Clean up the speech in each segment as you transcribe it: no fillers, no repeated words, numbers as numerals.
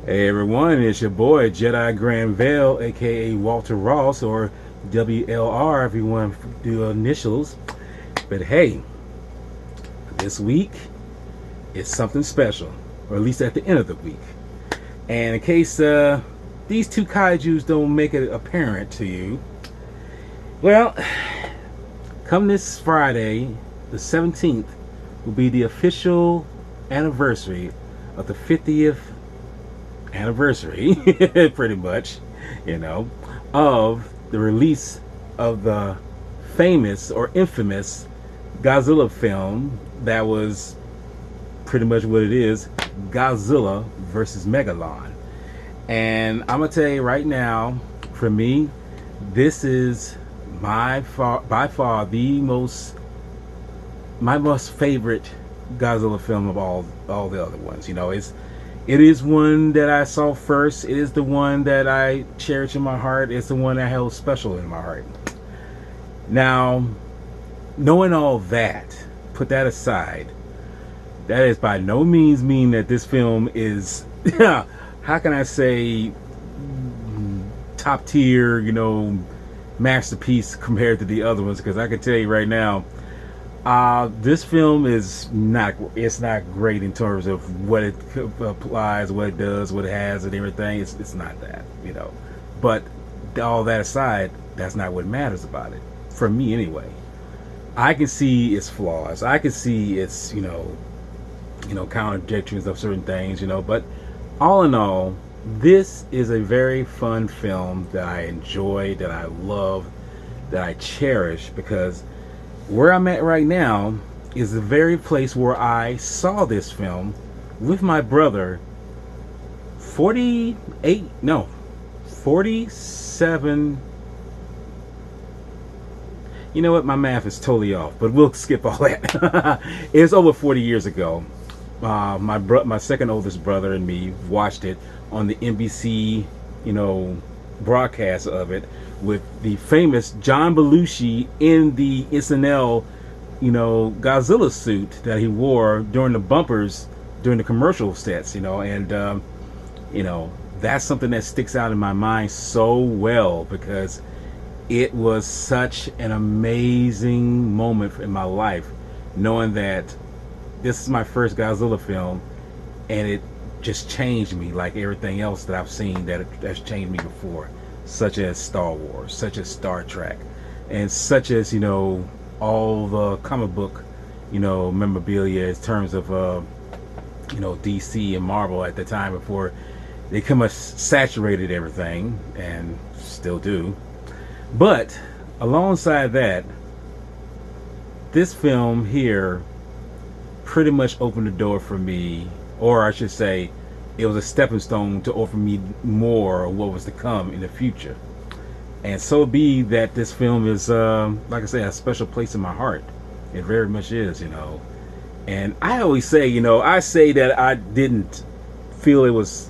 Hey everyone, it's your boy Jedi Granville, aka Walter Ross, or WLR if you want to do initials. But hey, this week is something special, or at least at the end of the week. And in case these two kaijus don't make it apparent to you, well, come this Friday, the 17th, will be the official anniversary of the 50th anniversary pretty much, of the release of the famous or infamous Godzilla film that was pretty much what it is, Godzilla versus Megalon. And I'm gonna tell you right now, for me, this is by far my most favorite Godzilla film of all the other ones. It is one that I saw first. It is the one that I cherish in my heart. It's the one that held special in my heart. Now, knowing all that, put that aside, that is by no means mean that this film is, how can I say, top tier, masterpiece compared to the other ones. Because I can tell you right now, this film is not great in terms of what it applies, what it does, what it has, and everything. It's not that, But all that aside, that's not what matters about it. For me, anyway. I can see its flaws. I can see its, contradictions of certain things, But all in all, this is a very fun film that I enjoy, that I love, that I cherish, because where I'm at right now is the very place where I saw this film with my brother 47. You know what? My math is totally off, but we'll skip all that. It's over 40 years ago. My second oldest brother and me watched it on the NBC, broadcast of it, with the famous John Belushi in the SNL, Godzilla suit that he wore during the bumpers, during the commercial sets, and that's something that sticks out in my mind so well, because it was such an amazing moment in my life, knowing that this is my first Godzilla film, and it just changed me like everything else that I've seen that's changed me before, such as Star Wars, such as Star Trek, and such as all the comic book memorabilia in terms of DC and Marvel at the time, before they come much saturated everything, and still do. But alongside that, this film here pretty much opened the door for me, or I should say, it was a stepping stone to offer me more of what was to come in the future. And so be that this film is, like I say, a special place in my heart. It very much is, And I always say, I say that I didn't feel it was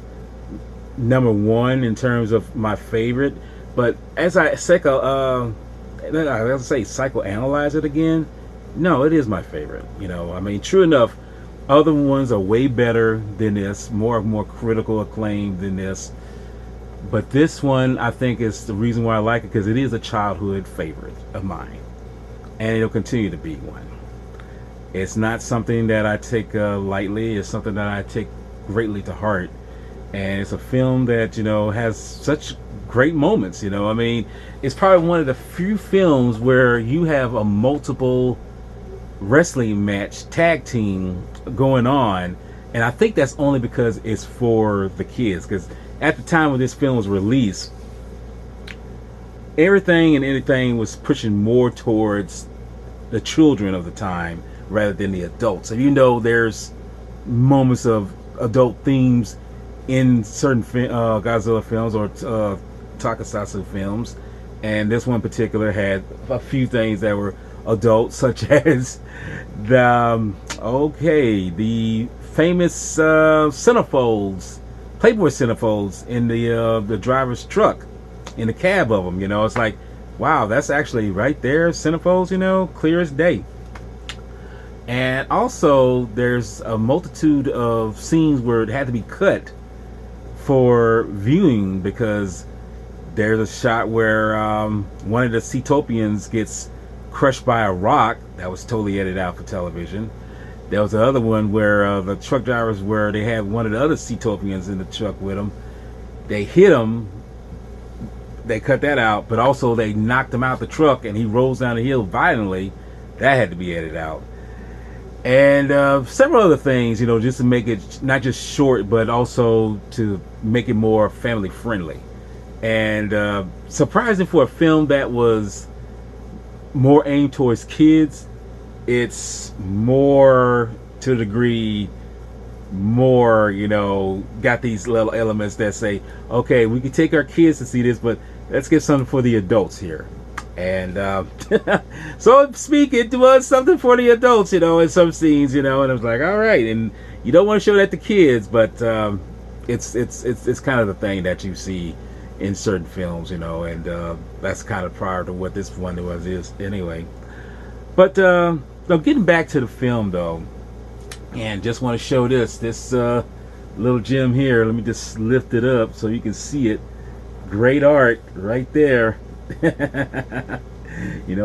number one in terms of my favorite, but as I psychoanalyze it again, no, it is my favorite. True enough, other ones are way better than this, more critical acclaim than this. But this one, I think, is the reason why I like it, because it is a childhood favorite of mine, and it'll continue to be one. It's not something that I take lightly. It's something that I take greatly to heart, and it's a film that has such great moments. It's probably one of the few films where you have a multiple wrestling match tag team going on, and I think that's only because it's for the kids, because at the time when this film was released, everything and anything was pushing more towards the children of the time rather than the adults. And there's moments of adult themes in certain Godzilla films or Tokusatsu films, and this one in particular had a few things that were adult, such as the famous centerfolds, Playboy centerfolds in the driver's truck, in the cab of them. It's like, wow, that's actually right there, centerfolds, clear as day. And also, there's a multitude of scenes where it had to be cut for viewing because there's a shot where one of the Seatopians gets crushed by a rock. That was totally edited out for television. There was the other one where the truck drivers, where they had one of the other Seatopians in the truck with them. They hit him. They cut that out, but also they knocked him out the truck and he rolls down the hill violently. That had to be edited out. And several other things, just to make it not just short, but also to make it more family friendly. And surprising for a film that was more aimed towards kids, it's more to a degree more, got these little elements that say, okay, we can take our kids to see this, but let's get something for the adults here. And so speaking, it was something for the adults, in some scenes, and I was like, all right. And you don't want to show that to kids, but it's kind of the thing that you see in certain films, and that's kind of prior to what this one is anyway. But getting back to the film though, and just want to show this little gem here. Let me just lift it up so you can see it. Great art right there.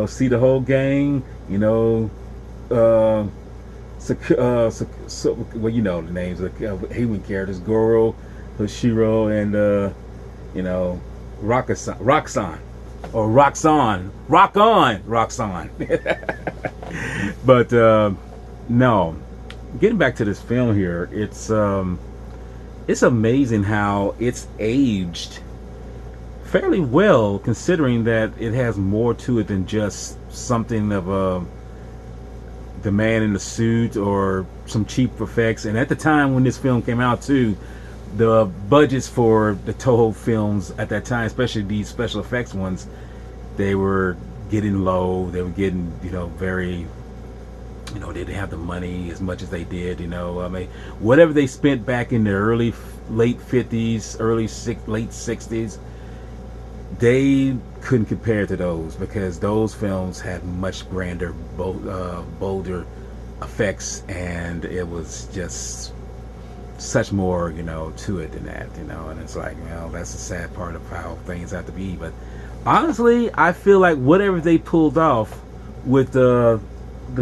See the whole gang, well, the names of the human characters, Goro, Hoshiro, and Roxanne. But no, getting back to this film here, it's amazing how it's aged fairly well, considering that it has more to it than just something of the man in the suit or some cheap effects. And at the time when this film came out too, the budgets for the Toho films at that time, especially these special effects ones, they were getting low. They were getting, very, they didn't have the money as much as they did, whatever they spent back in the late 50s, late 60s, they couldn't compare to those, because those films had much grander, bolder effects, and it was just such more, to it than that, and it's like, that's the sad part of how things have to be. But honestly, I feel like whatever they pulled off with the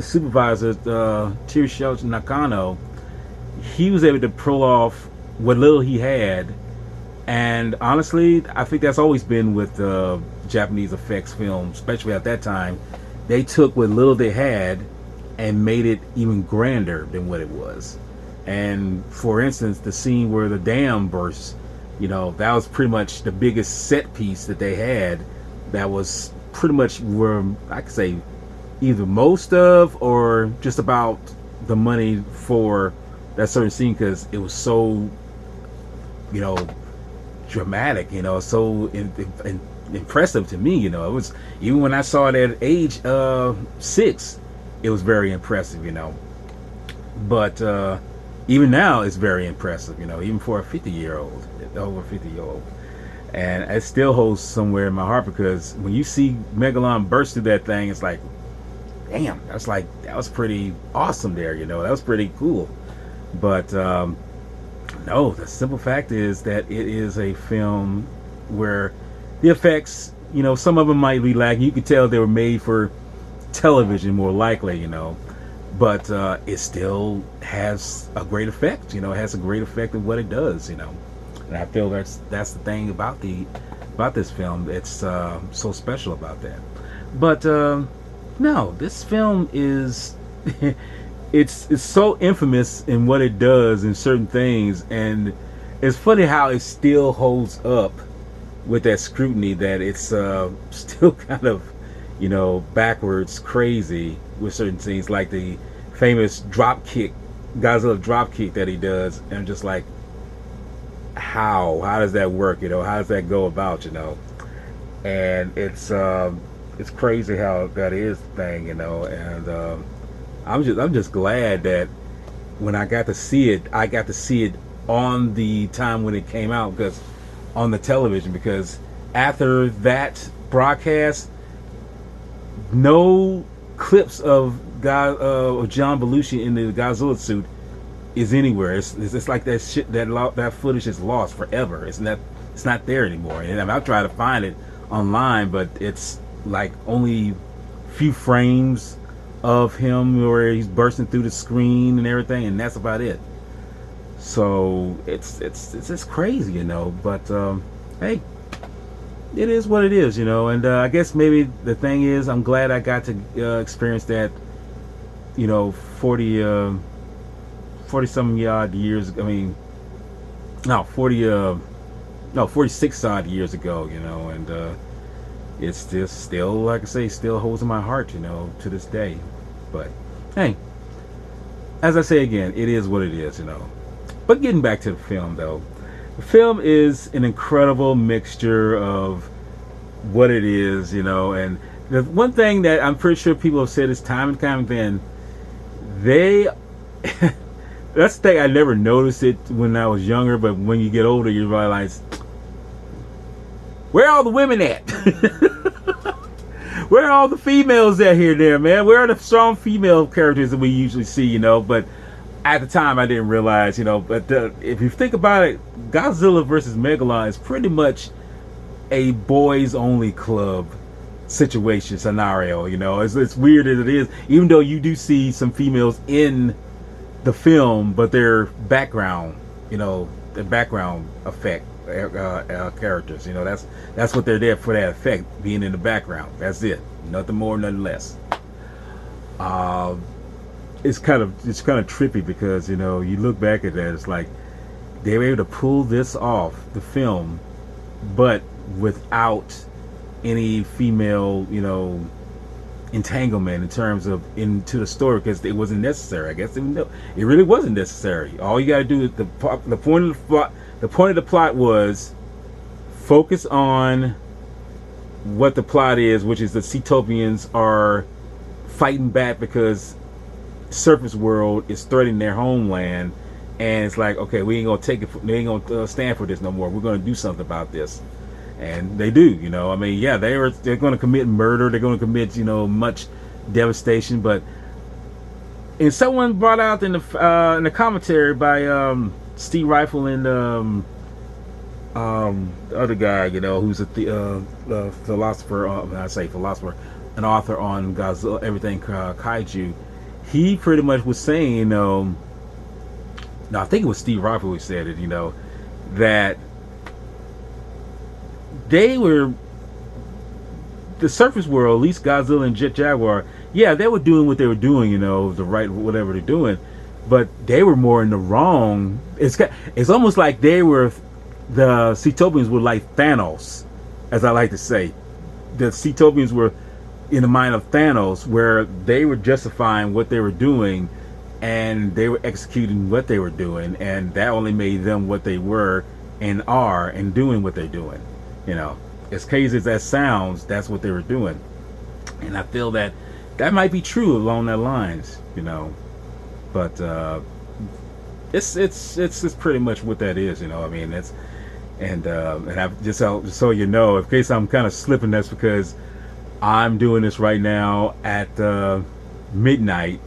supervisor, Tirosho Nakano, he was able to pull off what little he had. And honestly, I think that's always been with Japanese effects films, especially at that time. They took what little they had and made it even grander than what it was. And for instance, the scene where the dam bursts, that was pretty much the biggest set piece that they had. That was pretty much where I could say either most of or just about the money for that certain scene, because it was so, dramatic, so impressive to me. It was, even when I saw it at age 6, it was very impressive, but even now it's very impressive, even for a 50-year-old, over 50-year-old. And it still holds somewhere in my heart, because when you see Megalon burst through that thing, it's like, damn, that was pretty awesome there, that was pretty cool. But no, the simple fact is that it is a film where the effects, some of them might be lacking. You could tell they were made for television more likely, but it still has a great effect, it has a great effect of what it does, and I feel that's the thing about this film. It's so special about that. But no, this film is it's so infamous in what it does in certain things, and it's funny how it still holds up with that scrutiny, that it's still kind of backwards crazy with certain scenes, like the famous Godzilla drop kick that he does, and I'm just like, how does that work, how does that go about, and it's crazy how that is thing, and I'm just glad that when I got to see it on the time when it came out, because on the television, because after that broadcast, no clips of John Belushi in the Godzilla suit is anywhere. It's like that shit, that footage is lost forever. It's not there anymore. And I've tried to find it online, but it's like only few frames of him where he's bursting through the screen and everything, and that's about it. So it's just crazy, you know. But hey, it is what it is, you know. And I guess maybe the thing is, I'm glad I got to experience that, you know, 40 some odd years. I mean, no, 46 odd years ago, you know. And it's just still, like I say, still holds in my heart, you know, to this day. But hey, as I say again, it is what it is, you know. But getting back to the film, though, the film is an incredible mixture of what it is, you know. And the one thing that I'm pretty sure people have said is time and time again, they that's the thing, I never noticed it when I was younger, but when you get older you realize, where are all the women at? Where are all the females at here there, man? Where are the strong female characters that we usually see, you know? But at the time I didn't realize, you know. But if you think about it, Godzilla versus Megalon is pretty much a boys only club situation scenario, you know. It's weird as it is, even though you do see some females in the film, but they're background, you know, the background effect characters, you know. That's what they're there for, that effect, being in the background. That's it, nothing more, nothing less. It's kind of trippy because, you know, you look back at that, it's like they were able to pull this off, the film, but without any female, you know, entanglement in terms of into the story, because it wasn't necessary. I guess it really wasn't necessary. All you got to do is the point of the plot was focus on what the plot is, which is the Seatopians are fighting back because surface world is threatening their homeland, and it's like, okay, we ain't gonna take it. They ain't gonna stand for this no more. We're gonna do something about this, and they do. You know, I mean, yeah, they're gonna commit murder. They're gonna commit, you know, much devastation. But and someone brought out in the commentary by Steve Rifle and the other guy, you know, who's a philosopher. I say philosopher, an author on Godzilla, everything kaiju. He pretty much was saying, you know, no, I think it was Steve Rifle who said it, you know, that they were, the surface world, at least Godzilla and Jet Jaguar, yeah, they were doing what they were doing, you know, the right, whatever they're doing, but they were more in the wrong. It's almost like the Seatopians were like Thanos, as I like to say. The Seatopians were in the mind of Thanos, where they were justifying what they were doing and they were executing what they were doing, and that only made them what they were and are and doing what they're doing. You know, as crazy as that sounds, that's what they were doing. And I feel that might be true along that lines, you know. But it's pretty much what that is, you know. I mean, that's and I've just so you know, in case I'm kind of slipping, that's because I'm doing this right now at midnight,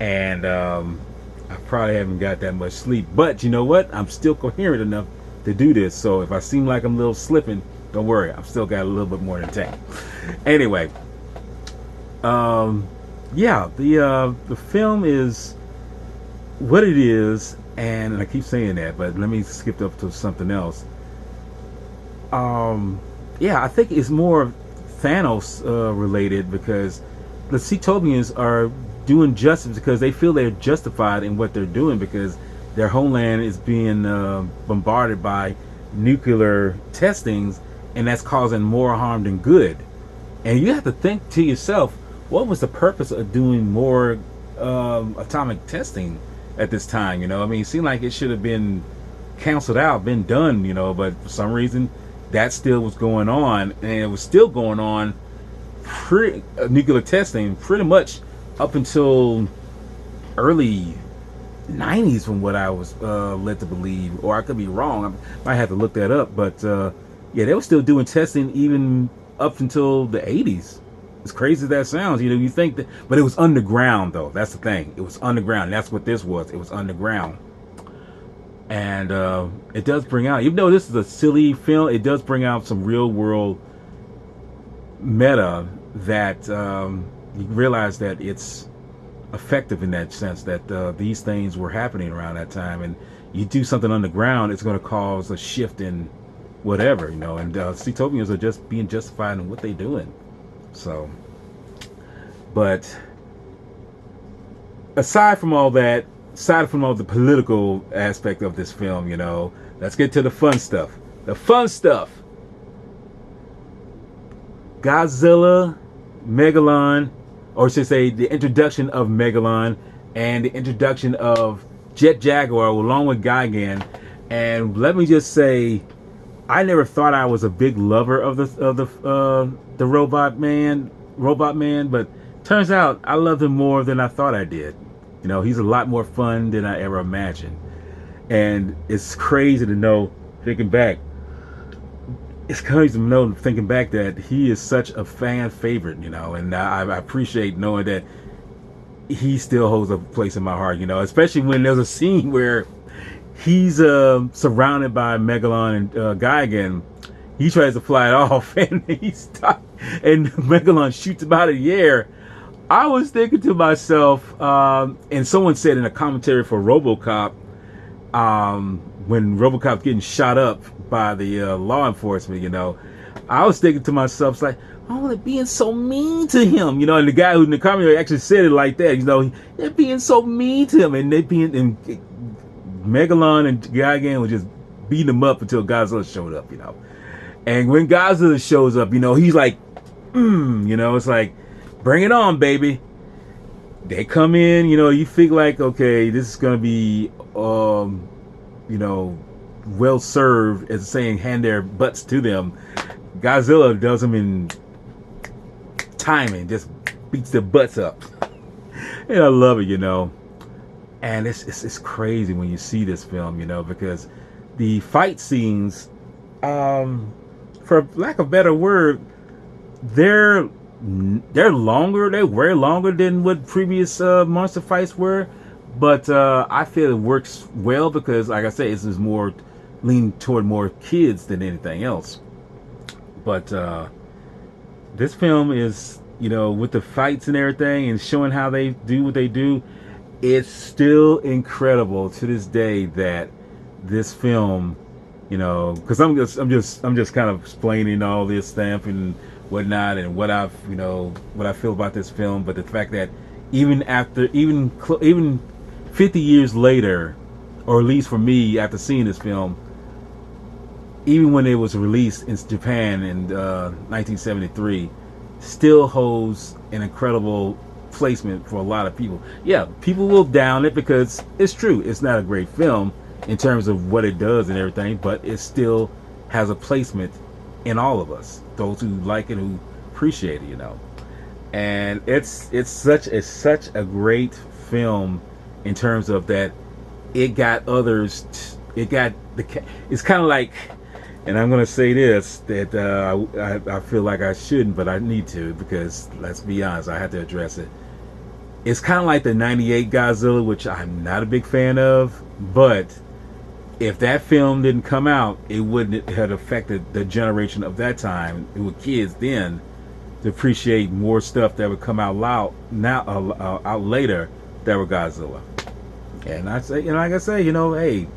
and I probably haven't got that much sleep. But you know what? I'm still coherent enough to do this. So if I seem like I'm a little slipping, don't worry. I've still got a little bit more than tank. Anyway, yeah, the film is what it is, and I keep saying that, but let me skip up to something else. Yeah, I think it's more Thanos related, because the Seatopians are doing justice because they feel they're justified in what they're doing, because their homeland is being bombarded by nuclear testings, and that's causing more harm than good. And you have to think to yourself, what was the purpose of doing more atomic testing at this time? You know, I mean, it seemed like it should have been canceled out, been done, you know, but for some reason that still was going on, and it was still going on nuclear testing pretty much up until early 90s, from what I was led to believe, or I could be wrong. I might have to look that up, but yeah, they were still doing testing even up until the 80s. As crazy as that sounds, you know, you think that, but it was underground though. That's the thing. It was underground. That's what this was. It was underground. And it does bring out, even though this is a silly film, it does bring out some real world meta that you realize that it's effective in that sense, that these things were happening around that time, and you do something underground, it's going to cause a shift in whatever, you know. And Seatopians are just being justified in what they're doing. So, but aside from all that, aside from all the political aspect of this film, you know, let's get to the fun stuff. The fun stuff. Godzilla, Megalon, or I should say the introduction of Megalon and the introduction of Jet Jaguar along with Gigan. And let me just say, I never thought I was a big lover of the robot man, but turns out I loved him more than I thought I did. You know, he's a lot more fun than I ever imagined. And it's crazy to know, thinking back, that he is such a fan favorite, you know, and I appreciate knowing that he still holds a place in my heart, you know, especially when there's a scene where he's surrounded by Megalon and Gigan. He tries to fly it off and he stops, and Megalon shoots him out of the air. I was thinking to myself, and someone said in a commentary for RoboCop, when RoboCop's getting shot up by the law enforcement, you know, I was thinking to myself, it's like, oh, they're being so mean to him, you know. And the guy who in the commentary actually said it like that, you know, they're being so mean to him, and Megalon and Gigan were just beating him up until Godzilla showed up, you know. And when Godzilla shows up, you know, he's like, you know, it's like, bring it on, baby. They come in, you know, you think like, okay, this is going to be, you know, well served, as saying, hand their butts to them. Godzilla does them in timing, just beats their butts up. And I love it, you know. And it's crazy when you see this film, you know, because the fight scenes, for lack of a better word, they're longer. They're way longer than what previous monster fights were, but I feel it works well because, like I say, it's more lean toward more kids than anything else. But this film is, you know, with the fights and everything and showing how they do what they do, it's still incredible to this day that this film, you know, because I'm just kind of explaining all this stuff and whatnot and what I feel about this film. But the fact that even 50 years later, or at least for me, after seeing this film, even when it was released in Japan in 1973, still holds an incredible placement for a lot of people. Yeah, people will down it because it's true. It's not a great film in terms of what it does and everything, but it still has a placement in all of us, those who like it, who appreciate it, you know. And it's such a great film in terms of that. It got others. It's kind of like, and I'm going to say this, that I feel like I shouldn't, but I need to, because let's be honest, I have to address it. It's kind of like the 98 Godzilla, which I'm not a big fan of, but if that film didn't come out, it wouldn't have affected the generation of that time, who were kids then, to appreciate more stuff that would come out out later that were Godzilla. And I say, you know, like I say, you know, hey,